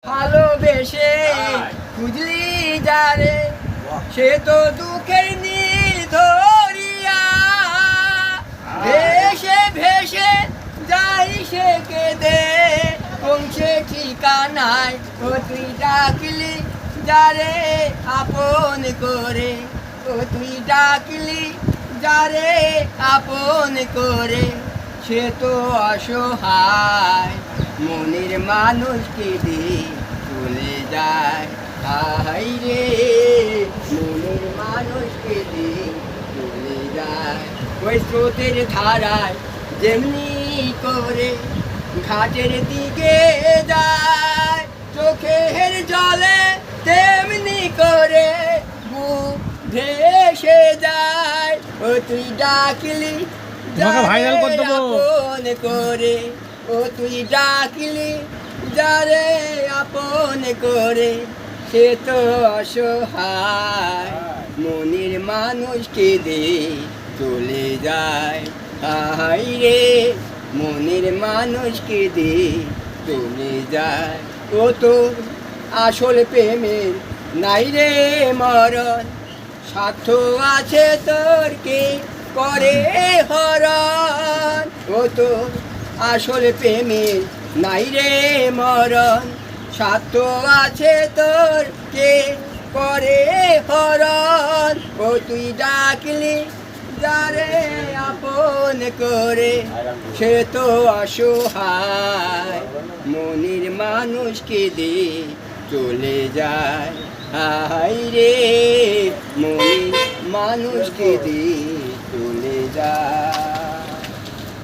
ভালোবেসে খুঁজলি যারে সে তো দুঃখের নীল ধরিয়া ভেসে ভেসে যাই সে কেঁদে পৌঁছে ঠিকানায় ও তুই ডাকলি যারে আপন করে ও তুই ডাকলি যারে আপন করে সে তো অসহায় মনের মানুষকে দিয়ে চলে যায় হাই রে মনের মানুষকে দিয়ে চলে যায় ওই স্রোতের ধারায় যেমনি করে ঘাটের দিকে যায় চোখের জলে তেমনি করে বুক ভেসে যায় ও তুই ডাকলি আপন করে ও তুই ডাকলি যারে আপন করে সে তো অসহায় মনের মানুষকে দিয়ে চলে যায় হাই রে মনের মানুষকে দিয়ে চলে যায় ও তো আসল প্রেমের নাই রে মরণ স্বার্থ আছে তোর কে করে হরণ ও তো আসল প্রেমের নাই রে মরণ স্বার্থ আছে তোর কে করে হরণ ও তুই ডাকলি যারে আপন করে সে তো অসহায় মনের মানুষকে দিয়ে চলে যায় হাই রে মনের মানুষকে দিয়ে চলে যায়।